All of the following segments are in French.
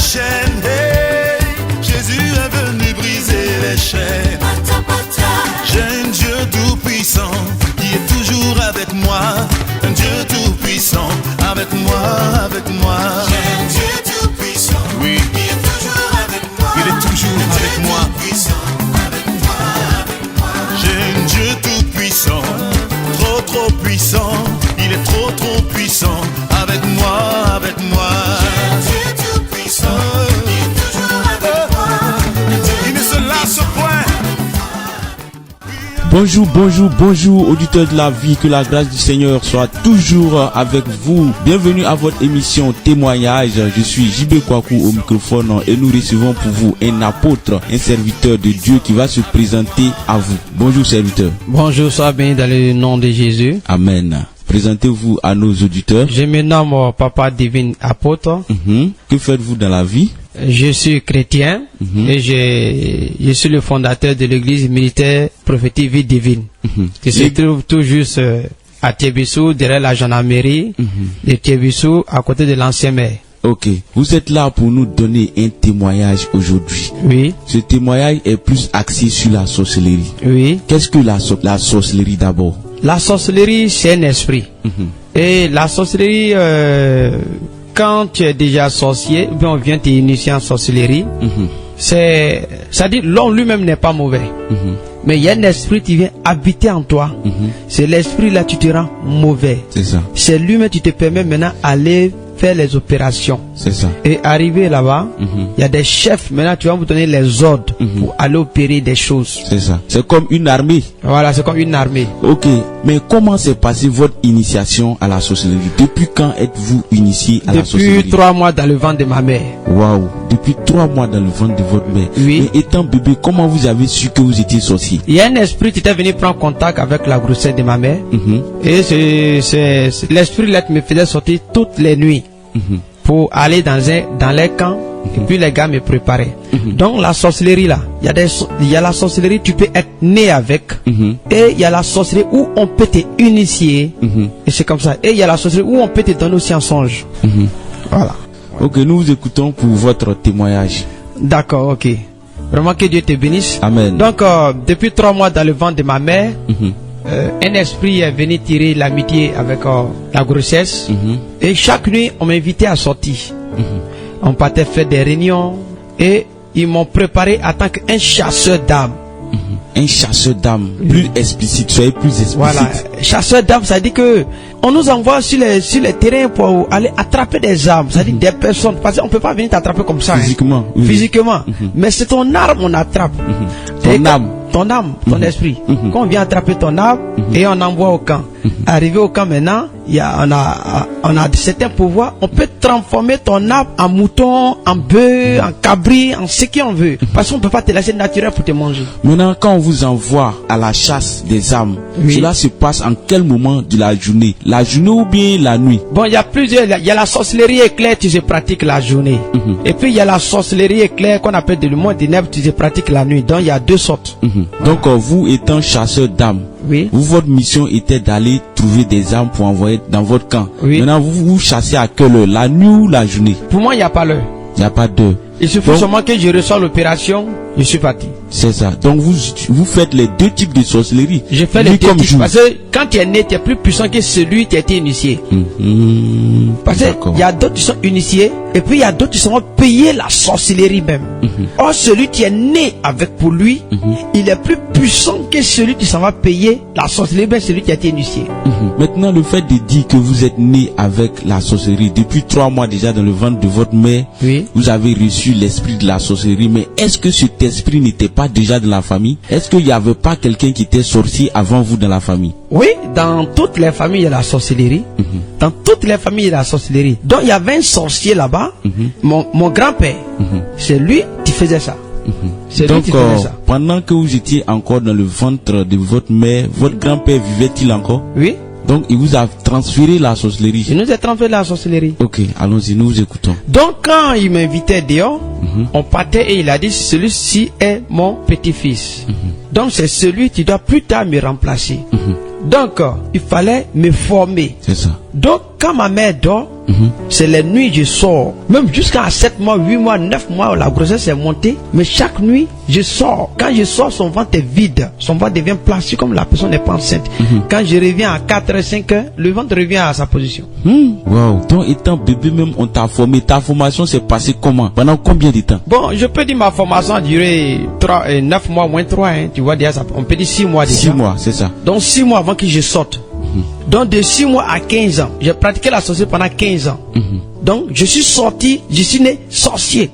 chaînes. Hey, Jésus est venu briser les chaînes. J'ai un Dieu tout-puissant qui est toujours avec moi. Un Dieu tout-puissant avec moi, avec moi. J'ai un Dieu tout-puissant, oui, qui est toujours avec moi. Il est toujours avec moi. J'ai un Dieu tout-puissant, trop puissant. Il est trop puissant avec moi, avec moi. J'ai un Dieu tout-puissant, qui est toujours avec moi. Il ne se lasse point. Bonjour, auditeurs de la vie, que la grâce du Seigneur soit toujours avec vous. Bienvenue à votre émission Témoignage. Je suis JB Kwaku au microphone et nous recevons pour vous un apôtre, un serviteur de Dieu qui va se présenter à vous. Bonjour serviteur. Bonjour, sois béni dans le nom de Jésus. Amen. Présentez-vous à nos auditeurs. Je me nomme Papa Divine Apôtre. Que faites-vous dans la vie? Je suis chrétien et je suis le fondateur de l'église militaire prophétique Vie Divine qui se trouve tout juste à Thiébissou, derrière la gendarmerie de Thiébissou, à côté de l'ancien maire. Ok, vous êtes là pour nous donner un témoignage aujourd'hui. Oui. Ce témoignage est plus axé sur la sorcellerie. Oui. Qu'est-ce que la sorcellerie d'abord? La sorcellerie, c'est un esprit. Et la sorcellerie, quand tu es déjà sorcier, bien on vient t'initier en sorcellerie, c'est-à-dire l'homme lui-même n'est pas mauvais. Mais il y a un esprit qui vient habiter en toi. C'est l'esprit là, tu te rends mauvais. C'est ça. C'est lui-même qui te permet maintenant d'aller faire les opérations. C'est ça. Et arriver là-bas, il y a des chefs, maintenant tu vas vous donner les ordres pour aller opérer des choses. C'est ça. C'est comme une armée. Voilà, c'est comme une armée. Ok, mais comment s'est passée votre initiation à la sorcellerie? Depuis quand êtes-vous initié à la sorcellerie? Depuis 3 mois dans le ventre de ma mère. Waouh, depuis 3 mois dans le ventre de votre mère. Oui. Mais étant bébé, comment vous avez su que vous étiez sorcier? Il y a un esprit qui était venu prendre contact avec la grossesse de ma mère. Et c'est l'esprit là qui me faisait sortir toutes les nuits pour aller dans les camps. Et puis les gars me préparaient. Donc la sorcellerie là, il y a la sorcellerie, tu peux être né avec. Et il y a la sorcellerie où on peut te initier. Et c'est comme ça. Et il y a la sorcellerie où on peut te donner aussi un songe. Voilà. Ok, nous vous écoutons pour votre témoignage. D'accord, ok. Vraiment que Dieu te bénisse. Amen. Donc depuis 3 mois dans le ventre de ma mère, un esprit est venu tirer l'amitié avec la grossesse. Et chaque nuit on m'invitait à sortir. On partait faire des réunions et ils m'ont préparé en tant qu'un chasseur d'âmes. Un chasseur d'âmes, plus explicite, soyez plus explicite. Voilà, chasseur d'âmes, ça dit que on nous envoie sur les terrains pour aller attraper des âmes, ça dit des personnes, parce qu'on peut pas venir t'attraper comme ça. Physiquement. Hein. Physiquement. Mais c'est ton arme on attrape. Ton âme, ton esprit. Quand on vient attraper ton âme et on envoie au camp. Arrivé au camp maintenant, on a certains pouvoirs. On peut transformer ton âme en mouton, en bœuf, en cabri, en ce qu'on veut. Parce qu'on peut pas te laisser naturel pour te manger. Maintenant, quand on vous envoie à la chasse des âmes, cela se passe en quel moment de la journée? La journée ou bien la nuit? Bon, il y a plusieurs. Il y a la sorcellerie éclair, tu se pratiques la journée. Et puis il y a la sorcellerie éclair qu'on appelle le monde des ténèbres, tu se pratiques la nuit. Donc il y a 2 sortes. Donc vous étant chasseur d'âmes, votre mission était d'aller trouver des âmes pour envoyer dans votre camp. Maintenant vous chassez à quelle heure? La nuit ou la journée? Pour moi il n'y a pas l'heure. Il n'y a pas d'heure. Il suffit seulement que je reçois l'opération, je suis parti. C'est ça. Donc vous faites les 2 types de sorcellerie. Je fais les 2 types. Parce que quand tu es né, tu es plus puissant que celui qui a été initié. Parce qu'il y a d'autres qui sont initiés et puis il y a d'autres qui sont payés la sorcellerie même. Or celui qui est né avec pour lui, il est plus puissant que celui qui s'en va payer la sorcellerie, même celui qui a été initié. Maintenant, le fait de dire que vous êtes né avec la sorcellerie depuis 3 mois déjà dans le ventre de votre mère, vous avez reçu l'esprit de la sorcellerie, mais est-ce que cet esprit n'était pas déjà dans la famille? Est-ce qu'il n'y avait pas quelqu'un qui était sorcier avant vous dans la famille? Oui, dans toutes les familles il y a la sorcellerie. Dans toutes les familles il y a la sorcellerie. Donc il y avait un sorcier là-bas. Mon grand-père, c'est lui qui faisait ça. Donc pendant que vous étiez encore dans le ventre de votre mère, votre grand-père vivait-il encore? Oui. Donc il vous a transféré la sorcellerie. Il nous a transféré la sorcellerie. Ok, allons-y, nous vous écoutons. Donc quand il m'invitait dehors, on partait et il a dit celui-ci est mon petit-fils. Donc c'est celui qui doit plus tard me remplacer. Donc il fallait me former. C'est ça. Donc quand ma mère dort, C'est les nuits je sors. Même jusqu'à 7 mois, 8 mois, 9 mois, la grossesse est montée. Mais chaque nuit, je sors. Quand je sors, son ventre est vide. Son ventre devient plastique comme la personne n'est pas enceinte. Quand je reviens à 4h, 5h, le ventre revient à sa position. Wow. Donc étant bébé même, on t'a formé. Ta formation s'est passée comment? Pendant combien de temps? Bon, je peux dire ma formation a duré 9 mois moins 3. Tu vois déjà, on peut dire 6 mois déjà. 6 mois, c'est ça. Donc 6 mois avant que je sorte. Donc de 6 mois à 15 ans, j'ai pratiqué la sorcellerie pendant 15 ans. Donc je suis sorti, je suis né sorcier.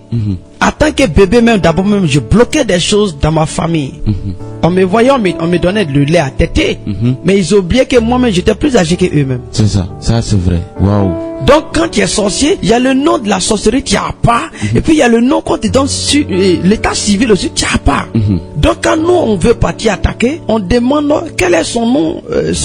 En tant que bébé même, d'abord même, je bloquais des choses dans ma famille. En me voyant, on me donnait le lait à téter. Mais ils oubliaient que moi-même, j'étais plus âgé que eux-mêmes. C'est ça, ça c'est vrai. Waouh. Donc quand tu es sorcier, il y a le nom de la sorcellerie, tu n'as pas. Et puis il y a le nom qu'on te donne sur l'état civil aussi, tu n'as pas. Donc quand nous on veut partir attaquer, on demande quel est son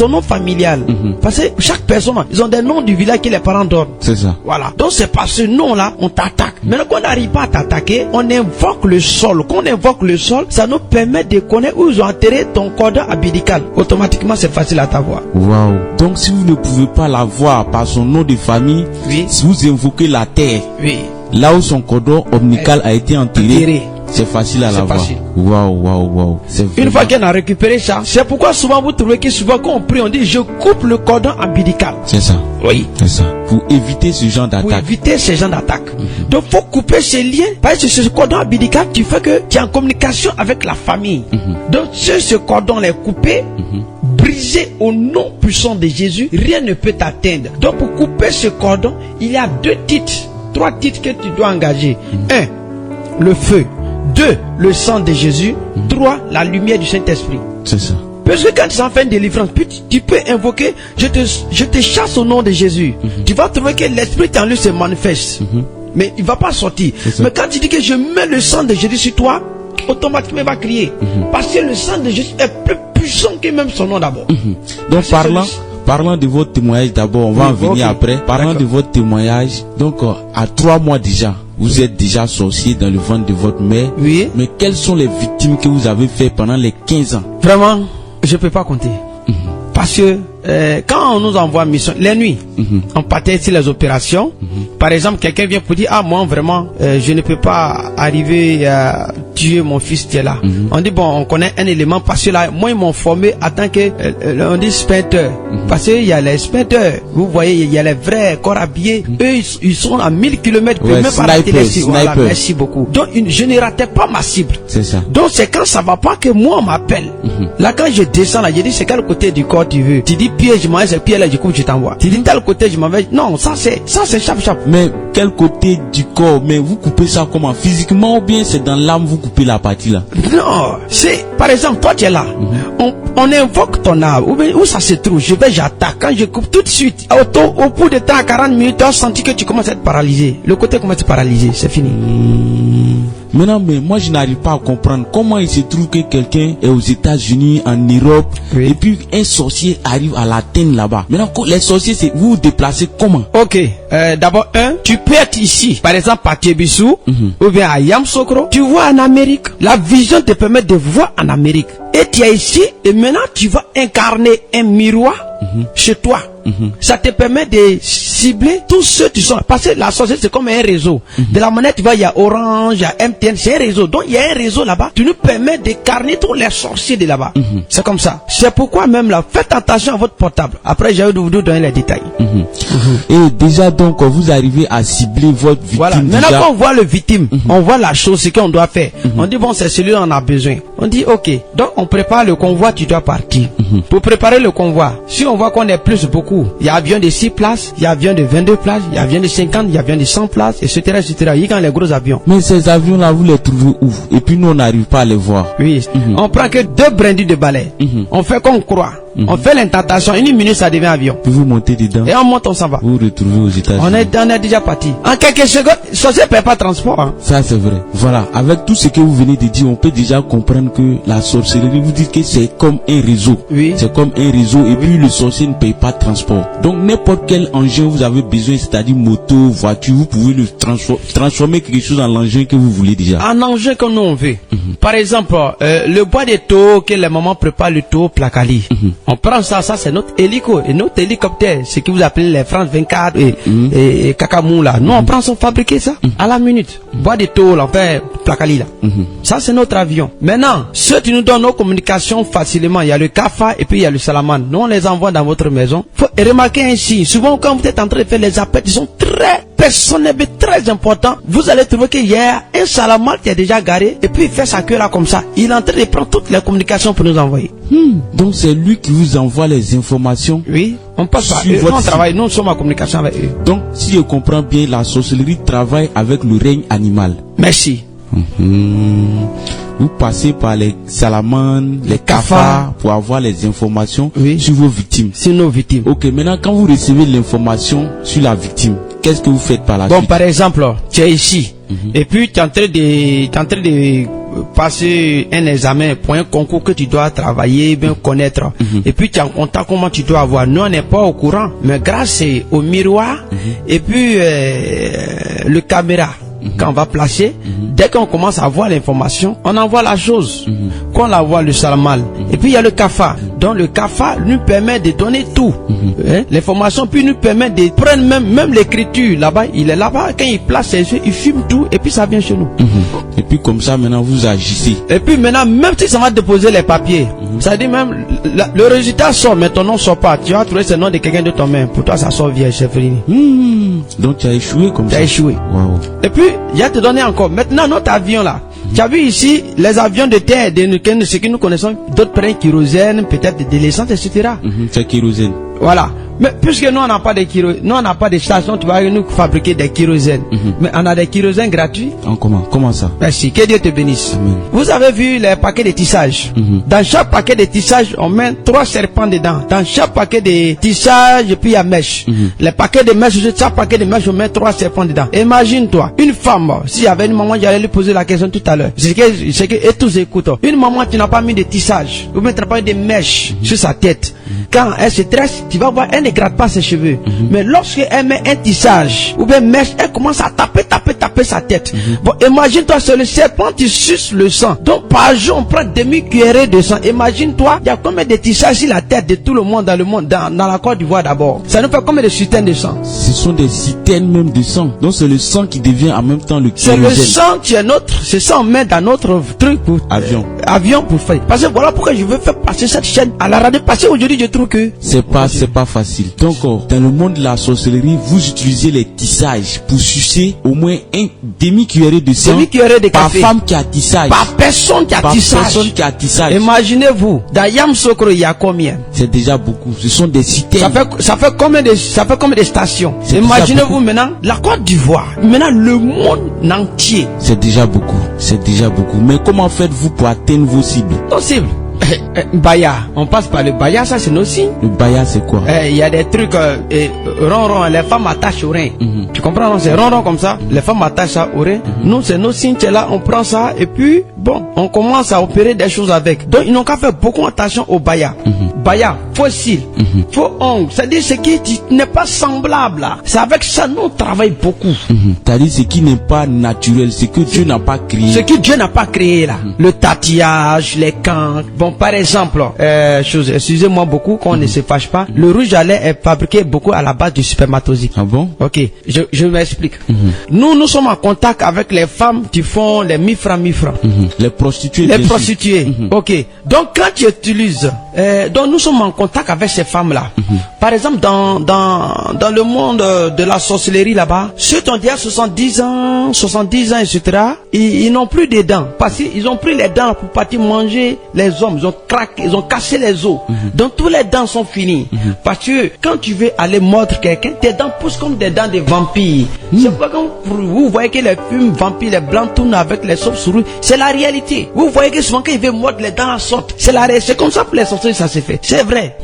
nom familial. Parce que chaque personne, ils ont des noms du village que les parents donnent. C'est ça. Voilà. Donc c'est par ce nom-là, on t'attaque. Maintenant qu'on n'arrive pas à t'attaquer, on invoque le sol. Quand on invoque le sol, ça nous permet de connaître où ils ont enterré ton cordon ombilical. Automatiquement, c'est facile à t'avoir. Waouh. Donc si vous ne pouvez pas l'avoir par son nom de famille, si vous invoquez la terre, là où son cordon ombilical a été enterré, c'est facile à l'avoir. Waouh, waouh, waouh. Une fois qu'on a récupéré ça, c'est pourquoi souvent vous trouvez que souvent quand on prie, on dit je coupe le cordon ombilical. C'est ça. Oui. C'est ça. Pour éviter ce genre d'attaque. Pour éviter ce genre d'attaque. Donc faut couper ces liens. Parce que ce cordon ombilical, tu fais que tu es en communication avec la famille. Donc si ce cordon est coupé, brisé au nom puissant de Jésus, rien ne peut t'atteindre. Donc pour couper ce cordon, il y a 3 titres que tu dois engager. 1, le feu. 2, le sang de Jésus. 3, la lumière du Saint-Esprit. C'est ça. Parce que quand tu en fais une délivrance, tu peux invoquer, je te chasse au nom de Jésus. Tu vas trouver que l'Esprit en lui se manifeste. Mais il ne va pas sortir. Mais quand tu dis que je mets le sang de Jésus sur toi, automatiquement il va crier. Parce que le sang de Jésus est plus puissant que même son nom d'abord. Donc parlant de votre témoignage d'abord, on va en venir après. Parlant de votre témoignage, donc à 3 mois déjà, vous êtes déjà sorcier dans le ventre de votre mère. Oui. Mais quelles sont les victimes que vous avez fait pendant les 15 ans? Vraiment, je ne peux pas compter. Parce que quand on nous envoie en mission, les nuits, on partait sur les opérations. Par exemple, quelqu'un vient pour dire, ah moi vraiment, je ne peux pas arriver à tuer mon fils qui est là. On dit, bon, on connaît un élément parce que là, moi ils m'ont formé en tant que, on dit spectre. Parce qu'il y a les spectres, vous voyez, il y a les vrais corps habillés. Eux, ils sont à 1000 km, même pas rater les cibles. Voilà, merci beaucoup. Donc, je ne ratais pas ma cible. C'est ça. Donc, c'est quand ça va pas que moi on m'appelle. Là, quand je descends là, je dis, c'est quel côté du corps tu veux? Tu dis, pied, je m'en vais, c'est pied là, du coup, je t'envoie. Tu dis, tel côté, je m'en vais. Non, ça c'est chap. Mais quel côté du corps? Mais vous coupez ça comment? Physiquement ou bien c'est dans l'âme, vous coupez la partie là? Non, c'est, par exemple, toi tu es là. On invoque ton âme. Où ça se trouve? J'attaque. Quand je coupe tout de suite, au bout de temps, 40 minutes, tu as senti que tu commences à être paralysé. Le côté commence à être paralysé, c'est fini. Maintenant, mais moi je n'arrive pas à comprendre comment il se trouve que quelqu'un est aux États-Unis, en Europe, et puis un sorcier arrive à l'atteindre là-bas. Maintenant, les sorciers, c'est vous vous déplacez comment? Ok, d'abord, tu peux être ici, par exemple à Tébissou, ou bien à Yamsokro. Tu vois en Amérique, la vision te permet de voir en Amérique. Et tu es ici, et maintenant tu vas incarner un miroir chez toi. Ça te permet de cibler tous ceux qui sont. Parce que la sorcellerie c'est comme un réseau. De la manière tu vois, il y a Orange, il y a MTN, c'est un réseau. Donc il y a un réseau là-bas. Tu nous permets d'incarner tous les sorciers de là-bas. C'est comme ça. C'est pourquoi même là, faites attention à votre portable. Après j'ai eu de vous donner les détails. Et déjà donc vous arrivez à cibler votre victime. Voilà. Maintenant quand on voit le victime, on voit la chose, ce qu'on doit faire. On dit bon c'est celui-là on a besoin. On dit ok. Donc on prépare le convoi, tu dois partir. Pour préparer le convoi, si on voit qu'on est plus beaucoup, il y a avion de 6 places, il y a avion de 22 places, il y a avion de 50, il y a avion de 100 places, etc. Il y a les gros avions. Mais ces avions-là, vous les trouvez où? Et puis nous, on n'arrive pas à les voir. Oui. On prend que 2 brindilles de balai. On fait comme croix. On fait l'intentation, 1 minute ça devient avion. Puis vous montez dedans. Et on monte, on s'en va. Vous vous retrouvez aux États-Unis. On est déjà parti. En quelques secondes, ça ne paie pas transport. Hein. Ça c'est vrai. Voilà. Avec tout ce que vous venez de dire, on peut déjà comprendre que la sorcellerie, vous dites que c'est comme un réseau. Oui. C'est comme un réseau. Et puis le sorcier ne paye pas de transport. Donc n'importe quel engin vous avez besoin, c'est-à-dire moto, voiture, vous pouvez le transformer quelque chose en l'engin que vous voulez déjà. En engin que nous on veut. Par exemple, le bois de taureau que les mamans préparent, le taureau placali. On prend ça c'est notre hélico et notre hélicoptère, ce que vous appelez les France 24 et Kakamou là. Nous on prend ça, fabriquer ça à la minute. Bois de tôle, enfin placali là. Ça c'est notre avion. Maintenant, ceux qui nous donnent nos communications facilement, il y a le Kafa et puis il y a le Salamandre. Nous on les envoie dans votre maison. Faut remarquer ainsi, souvent quand vous êtes en train de faire les appels, ils sont très personnels, mais très importants. Vous allez trouver qu'il y a un Salamandre qui est déjà garé et puis il fait sa queue là comme ça. Il est en train de prendre toutes les communications pour nous envoyer. Donc c'est lui qui vous envoie les informations. Oui, on passe par eux. Nous on travaille, nous sommes en communication avec eux. Donc si je comprends bien, la sorcellerie travaille avec le règne animal. Merci. Vous passez par les salamandres, les cafards pour avoir les informations sur vos victimes. Sur nos victimes. Ok, maintenant quand vous recevez l'information sur la victime, qu'est-ce que vous faites par la suite? Bon, par exemple, tu es ici et puis tu es en train de passer un examen pour un concours que tu dois travailler, bien connaître. Et puis tu es en contact, comment tu dois avoir. Nous on n'est pas au courant, mais grâce au miroir et puis le caméra. Quand on va placer, dès qu'on commence à voir l'information, on envoie la chose. Qu'on la voit le Salamal. Et puis il y a le Kafa. Donc le Kafa nous permet de donner tout. L'information, puis nous permet de prendre même l'écriture. Là-bas, il est là-bas. Quand il place ses yeux, il filme tout et puis ça vient chez nous. Et puis comme ça, maintenant vous agissez. Et puis maintenant, même si ça va déposer les papiers, ça dit même, le résultat sort, mais ton nom sort pas. Tu vas trouver ce nom de quelqu'un de ton main. Pour toi, ça sort vierge, c'est fini. Donc tu as échoué comme ça. Tu as échoué. Wow. Et puis, il a te donné encore. Maintenant, notre avion là. Tu as vu ici, les avions de terre, ce que nous connaissons, d'autres prennent kérosène, peut-être de l'essence, etc. C'est kérosène. Voilà. Mais puisque nous on n'a pas de kérosène, nous on n'a pas de station, tu vas nous fabriquer des kérosènes. Mais on a des kérosènes gratuits. Comment ça? Merci. Que Dieu te bénisse. Amen. Vous avez vu les paquets de tissage. Dans chaque paquet de tissage, on met 3 serpents dedans. Dans chaque paquet de tissage, et puis il y a mèche. Les paquets de mèche, chaque paquet de mèche, on met 3 serpents dedans. Imagine-toi, une femme, s'il y avait une maman, j'allais lui poser la question tout à l'heure. Et tous écoutent. Une maman, tu n'as pas mis de tissage, ou bien tu n'as pas mis de mèche sur sa tête. Quand elle se tresse, tu vas voir, elle ne gratte pas ses cheveux. Mais lorsqu'elle met un tissage, ou bien mèche, elle commence à taper sa tête. Bon, imagine-toi, c'est le serpent qui suce le sang. Donc, par jour, on prend demi-cuillerée de sang. Imagine-toi, il y a combien de tissages sur la tête de tout le monde dans la Côte d'Ivoire d'abord. Ça nous fait combien de citernes de sang? Ce sont des citernes même de sang. Donc, c'est le sang qui devient en même temps le kérosène. C'est le sang qui est c'est ça on met dans notre truc pour avion pour faire. Parce que voilà pourquoi je veux faire passer cette chaîne à la radio. Parce qu'aujourd'hui, je trouve que c'est pas facile. Donc, dans le monde de la sorcellerie, vous utilisez les tissages pour sucer au moins un demi-cuillerée de sang par femme qui a tissage. Par personne qui a tissage. Imaginez-vous, dans Yam Sokro, il y a combien? C'est déjà beaucoup. Ce sont des citernes. Ça fait combien de stations? Imaginez-vous maintenant, la Côte d'Ivoire, maintenant le monde entier. C'est déjà beaucoup. Mais comment faites-vous pour atteindre vos cibles? Nos cibles. Baya, on passe par le baya, ça c'est nos signes. Le baya c'est quoi? Il y a des trucs rond, les femmes attachent au rein. Tu comprends, non? C'est rond comme ça, les femmes attachent ça au rein. Nous c'est nos signes, c'est là, on prend ça et puis bon, on commence à opérer des choses avec. Donc ils n'ont qu'à faire beaucoup attention au baya. Baya, faux cils, faux ongles, c'est-à-dire ce qui n'est pas semblable là. C'est avec ça nous on travaille beaucoup. C'est-à-dire ce qui n'est pas naturel, ce que Dieu n'a pas créé. Ce que Dieu n'a pas créé là. Le tatillage, les cancres. Bon, par exemple, excusez-moi beaucoup, qu'on ne se fâche pas. Le rouge à lait est fabriqué beaucoup à la base du spermatozoïde. Ah bon? Ok, je m'explique. Nous sommes en contact avec les femmes qui font les mi-francs. Les prostituées. Les prostituées. Ok. Donc quand tu utilises, donc nous sommes en contact avec ces femmes-là. Par exemple, dans le monde de la sorcellerie là-bas, ceux qui ont déjà 70 ans, etc., ils n'ont plus de dents. Parce qu'ils ont pris les dents pour partir manger les hommes. Ils ont cassé les os. Donc tous les dents sont finies. Parce que quand tu veux aller mordre quelqu'un, tes dents poussent comme des dents de vampires. C'est pourquoi quand vous voyez que les films vampires, les blancs tournent avec les chauves-souris, c'est la réalité. Vous voyez que souvent quand ils veulent mordre, les dents sortent. C'est comme ça pour les sorciers, ça se fait. C'est vrai.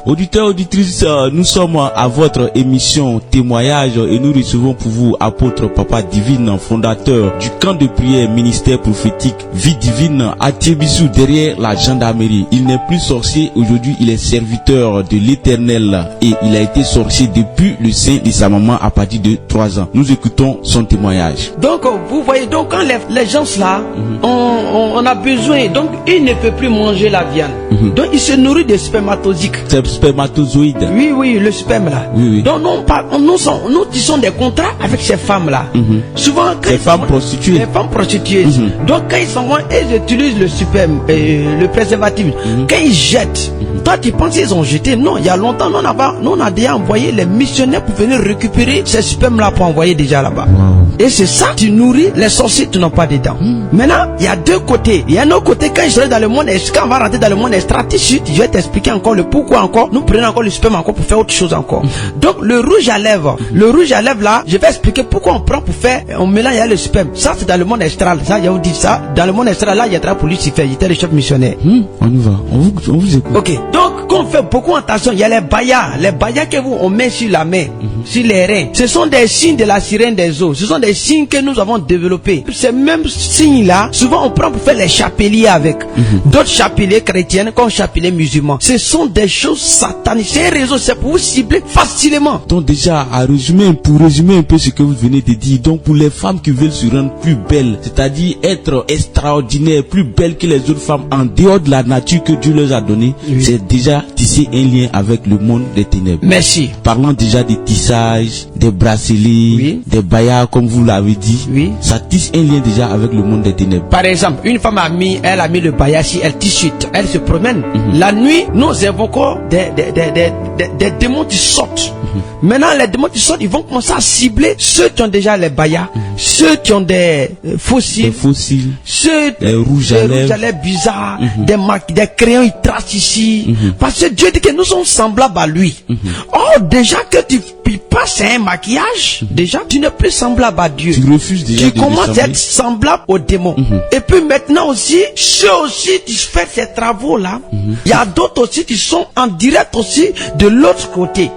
Auditeurs, auditrices, nous sommes à votre émission Témoignage et nous recevons pour vous apôtre Papa Divine, fondateur du camp de prière ministère prophétique Vie Divine à Thiébissou, derrière la gendarmerie. Il n'est plus sorcier, aujourd'hui il est serviteur de l'Éternel et il a été sorcier depuis le sein de sa maman à partir de 3 ans. Nous écoutons son témoignage. Donc vous voyez, donc quand les gens là, on a besoin, donc il ne peut plus manger la viande. Donc il se nourrit de spermatozoïdes. C'est spermatozoïde. Oui, oui, le sperme là. Oui, oui. Donc nous tissons des contrats avec ces femmes là. Souvent, quand les femmes prostituées. Les femmes prostituées. Donc quand ils s'en vont, ils utilisent le sperme, le préservatif. Quand ils jettent, toi tu penses qu'ils ont jeté? Non, il y a longtemps, nous on a déjà envoyé les missionnaires pour venir récupérer ces spermes là pour envoyer déjà là-bas. Et c'est ça, tu nourris les sorciers, tu n'as pas dedans. Maintenant, il y a deux côtés. Il y a un autre côté, quand je serai dans le monde, quand on va rentrer dans le monde extraterrestre, je vais t'expliquer encore le pourquoi encore. Nous prenons encore le sperme encore pour faire autre chose encore. Donc le rouge à lèvres là, je vais expliquer pourquoi on prend pour faire, on mélange le sperme. Ça c'est dans le monde astral. Ça, je vous dis ça. Dans le monde astral là, il y a travail pour Lucifer, il était le chef missionnaire. On y va, on vous écoute. Ok, donc quand on fait beaucoup attention, il y a les bayas que on met sur la main, sur les reins. Ce sont des signes de la sirène des eaux. Ce sont des signes que nous avons développés. Ces mêmes signes là, souvent on prend pour faire les chapeliers avec. D'autres chapeliers chrétiens comme chapeliers musulmans. Ce sont des choses sataniques. C'est un réseau, c'est pour vous cibler facilement. Donc déjà, pour résumer un peu ce que vous venez de dire, donc pour les femmes qui veulent se rendre plus belles, c'est-à-dire être extraordinaires, plus belles que les autres femmes en dehors de la nature que Dieu leur a donnée, c'est déjà tisser un lien avec le monde des ténèbres. Merci. Parlons déjà des tissages, des bracelets, des bayas comme vous l'avez dit. Ça tisse un lien déjà avec le monde des ténèbres. Par exemple, une femme a mis le bayas, si elle tisse suite, elle se promène. La nuit, nous évoquons des démons qui sortent. Maintenant, les démons qui sortent, ils vont commencer à cibler ceux qui ont déjà les bayas, ceux qui ont des fossiles, ceux les rouges à lèvres bizarres, des crayons, ils tracent ici. Parce que Dieu dit que nous sommes semblables à lui. Or, déjà que tu passes un maquillage, déjà, tu n'es plus semblable à Dieu. Tu refuses déjà. Tu commences à être semblable aux démons. Et puis maintenant aussi, ceux aussi qui font ces travaux-là, il y a d'autres aussi qui sont en direct aussi de l'autre côté.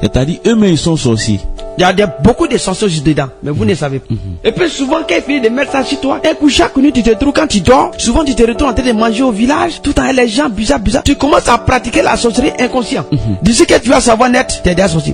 C'est-à-dire, eux-mêmes, ils sont sorciers. Il y a beaucoup de sorciers aussi dedans, mais vous ne savez pas. Et puis souvent, quand il finit de mettre ça sur toi, un coup chaque nuit, tu te trouves, quand tu dors, souvent tu te retrouves en train de manger au village, tout en les gens bizarres. Tu commences à pratiquer la sorcellerie inconscient. D'ici que tu vas savoir net, tu es déjà sorcier.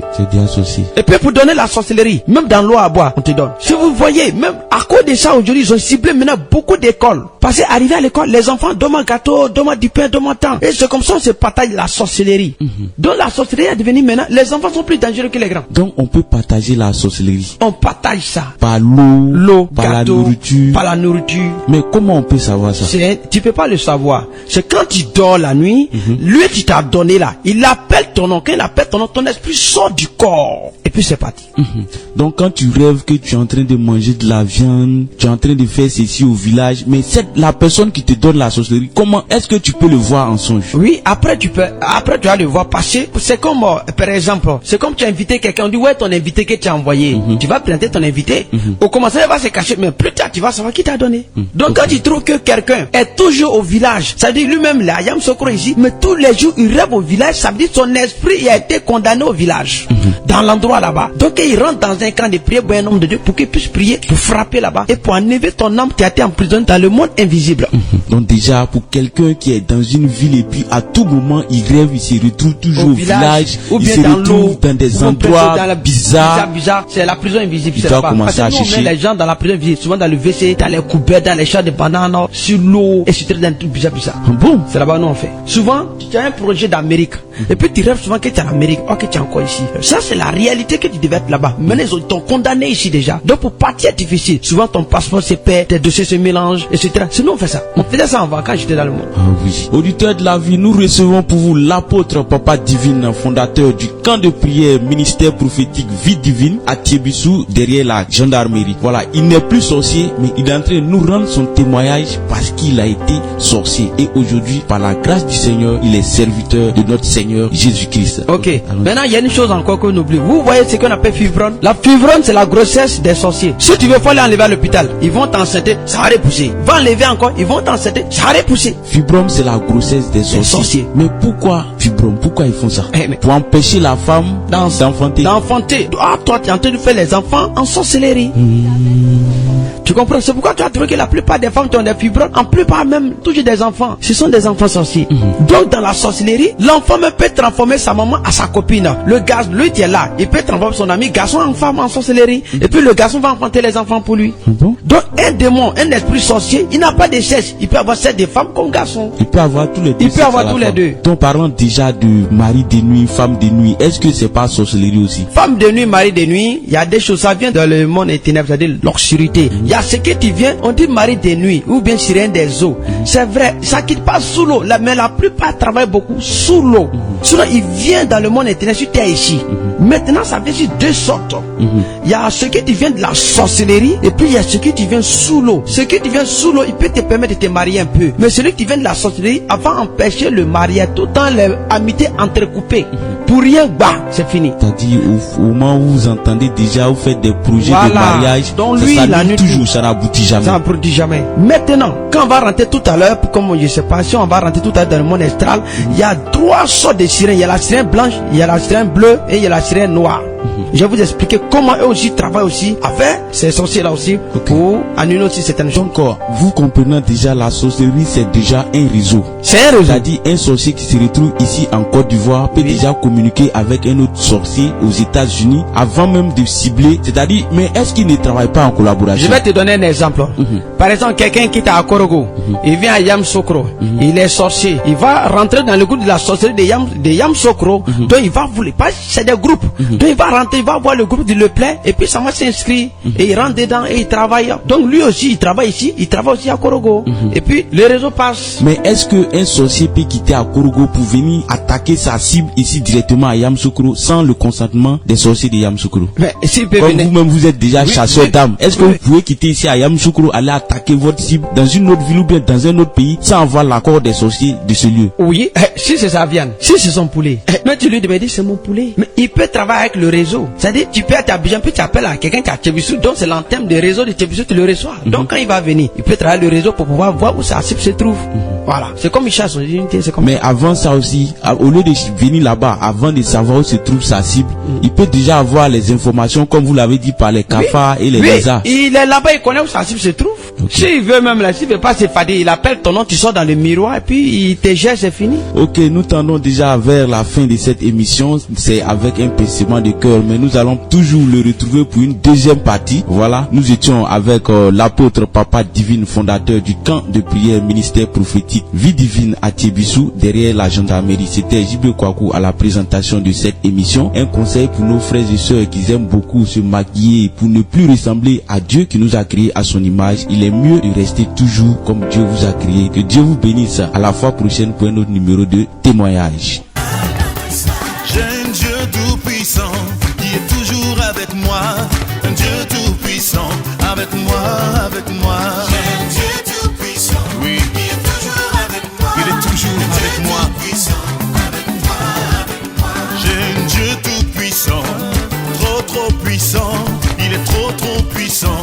Et puis pour donner la sorcellerie, même dans l'eau à boire, on te donne. Si vous voyez, même à cause de ça aujourd'hui, ils ont ciblé maintenant beaucoup d'écoles. Parce qu'arrivé à l'école, les enfants donnent un gâteau, donnent du pain, donnent temps. Et c'est comme ça on se partage la sorcellerie. Donc la sorcellerie est devenue maintenant, les enfants sont plus dangereux que les grands. Donc on peut partager la sorcellerie. On partage ça. Par l'eau, par gâteau, la nourriture. Mais comment on peut savoir ça? Tu peux pas le savoir. C'est quand tu dors la nuit, lui qui t'a donné là, il appelle ton nom. Quand il appelle ton nom, ton esprit sort du corps. Et puis c'est parti. Donc quand tu rêves que tu es en train de manger de la viande, tu es en train de faire ceci au village, mais la personne qui te donne la sorcellerie, comment est-ce que tu peux le voir en songe? Oui, après tu vas le voir passer. C'est comme, par exemple, c'est comme tu as invité quelqu'un, on dit ouais, ton invité que tu as envoyé. Tu vas présenter ton invité. Au commencement, il va se cacher, mais plus tard, tu vas savoir qui t'a donné. Donc quand tu trouves que quelqu'un est toujours au village, ça veut dire lui-même là, Yam Sokro ici, mais tous les jours il rêve au village, ça veut dire son esprit il a été condamné au village, dans l'endroit là-bas. Donc il rentre dans un camp de prière pour un homme de Dieu, pour qu'il puisse prier, pour frapper là-bas, et pour enlever ton âme qui a été emprisonnée dans le monde invisible. Donc déjà, pour quelqu'un qui est dans une ville et puis à tout moment il rêve, il se retrouve toujours au village, ou bien il se dans retrouve l'eau, dans des endroits bizarres. C'est la prison invisible. Il doit commencer à chercher. Les gens dans la prison invisible, souvent dans le WC, dans les couverts, dans les champs de bananes, sur l'eau, et sur des trucs bizarres. Bon, c'est là-bas nous on fait. Souvent, tu as un projet d'Amérique, et puis tu rêves souvent que tu es en Amérique, que tu es encore ici. Ça c'est la réalité que tu devais être là-bas. Maintenant ils t'ont condamné ici déjà. Donc pour partir est difficile. Souvent ton passeport se perd, tes dossiers se mélangent, etc. Sinon on fait ça. On faisait ça en vacances, j'étais dans le monde. Ah oui. Auditeurs de la vie, nous recevons pour vous l'apôtre Papa Divine, fondateur du camp de prière ministère prophétique Vie Divine à Thiébissou, derrière la gendarmerie. Voilà, il n'est plus sorcier, mais il est en train de nous rendre son témoignage parce qu'il a été sorcier. Et aujourd'hui, par la grâce du Seigneur, il est serviteur de notre Seigneur Jésus-Christ. Ok. Maintenant, il y a une chose encore qu'on oublie. Vous voyez ce qu'on appelle fibrone. La fibrone, c'est la grossesse des sorciers. Si tu veux pas aller enlever à l'hôpital, ils vont t'enceinter, ça va repousser. Va enlever encore, ils vont t'enceinter, ça va repousser. Fibrome, c'est la grossesse des sorciers. Mais pourquoi fibrome? Pourquoi ils font ça? Pour empêcher la femme d'enfanter. Ah, toi, tu es en train de faire les enfants en sorcellerie. Tu Tu comprends? C'est pourquoi tu as trouvé que la plupart des femmes qui ont des fibromes, en plupart même, toujours des enfants. Ce sont des enfants sorciers. Donc dans la sorcellerie, l'enfant même peut transformer sa maman à sa copine. Le gars, lui qui est là, il peut transformer son ami garçon en femme en sorcellerie. Et puis le garçon va enfanter les enfants pour lui. Bon. Donc un démon, un esprit sorcier, il n'a pas de sexe. Il peut avoir sexe de femme comme garçon. Il peut avoir tous les deux. Il peut avoir tous les deux. Donc parlons déjà de mari de nuit, femme de nuit. Est-ce que c'est pas sorcellerie aussi? Femme de nuit, mari de nuit, il y a des choses, ça vient dans le monde des ténèbres, c'est-à-dire l'obscurité. Il y a ce qui vient, on dit mari de nuit, ou bien sirène des eaux. C'est vrai, ça quitte pas sous l'eau, mais la plupart travaillent beaucoup sous l'eau. Sinon, il vient dans le monde des ténèbres, si tu es ici. Maintenant, ça vient sur deux sortes. Il y a ce qui vient de la sorcellerie, et puis il y a ce qui vient sous l'eau. Ce qui vient sous l'eau, il peut te permettre de te marier un peu. Mais celui qui vient de la sorcellerie, va empêcher le mariage, tout en les amitiés entrecoupées. Pour rien, bah, c'est fini. C'est-à-dire, au moment où vous entendez déjà, vous faites des projets de mariage, donc ça lui, la nuit, toujours, ça n'aboutit jamais. Ça n'aboutit jamais. Maintenant, quand on va rentrer tout à l'heure, comme je sais pas, si on va rentrer tout à l'heure dans le monde astral, il y a trois sortes de sirènes. Il y a la sirène blanche, il y a la sirène bleue et il y a la sirène noire. Je vais vous expliquer comment eux aussi travaillent aussi avec ces sorciers-là aussi pour annuler aussi certaines choses. Encore, vous comprenez déjà, la sorcellerie, c'est déjà un réseau. C'est un réseau. C'est-à-dire, un sorcier qui se retrouve ici en Côte d'Ivoire peut déjà communiquer avec un autre sorcier aux États-Unis avant même de cibler. C'est-à-dire, mais est-ce qu'il ne travaille pas en collaboration? Je vais te donner un exemple. Par exemple, quelqu'un qui est à Korogo, il vient à Yamsokro, il est sorcier, il va rentrer dans le groupe de la sorcellerie de Yamsokro, donc il va vouloir, c'est des groupes, donc il va rentrer, il va voir le groupe de le plaît, et puis ça va s'inscrire, et il rentre dedans, et il travaille. Donc lui aussi, il travaille ici, il travaille aussi à Korogo, et puis le réseau passe. Mais est-ce qu'un sorcier peut quitter à Korogo pour venir attaquer sa cible ici directement à Yamsokro sans le consentement des sorciers de Yamsokro? Mais s'il peut Comme venir. vous-même vous êtes déjà chasseur d'âmes, est-ce que Oui. vous pouvez quitter ici à Yamsokro, aller attaquer votre cible dans une autre ville ou bien dans un autre pays sans avoir l'accord des sorciers de ce lieu? Oui, si c'est sa viande, si c'est son poulet, mais tu lui dis c'est mon poulet. Mais il peut travailler avec le réseau. C'est-à-dire, tu peux être à Abidjan, puis tu appelles à quelqu'un qui a Tchébissou, donc c'est l'antenne de réseau de Tchébissou, tu le reçois. Donc quand il va venir, il peut travailler le réseau pour pouvoir voir où sa cible se trouve. Voilà, c'est comme il chasse son unité, c'est comme Mais avant ça aussi, au lieu de venir là-bas, avant de savoir où se trouve sa cible, il peut déjà avoir les informations, comme vous l'avez dit, par les cafards et les lézards. Il est là-bas, il connaît où sa cible se trouve. S'il veut même là, s'il veut pas s'effader, il appelle ton nom, tu sors dans le miroir et puis il te gère, c'est fini. Ok, nous tendons déjà vers la fin de cette émission. C'est avec un pincement de cœur, mais nous allons toujours le retrouver pour une deuxième partie. Voilà, nous étions avec l'apôtre Papa Divine, fondateur du camp de prière ministère prophétique Vie Divine à Tchébissou, derrière la gendarmerie. C'était JB Kwaku à la présentation de cette émission. Un conseil pour nos frères et sœurs qui aiment beaucoup se maquiller pour ne plus ressembler à Dieu qui nous a créés à son image. Il est mieux de rester toujours comme Dieu vous a créé. Que Dieu vous bénisse. À la fois prochaine pour un autre numéro de témoignage. J'ai un Dieu tout-puissant qui est toujours avec moi. Un Dieu tout-puissant avec moi, avec moi. J'ai un Dieu tout-puissant. Oui, Il est toujours avec moi. il est toujours avec moi. Puissant avec moi, avec moi. J'ai un Dieu tout-puissant, trop puissant. Il est trop puissant.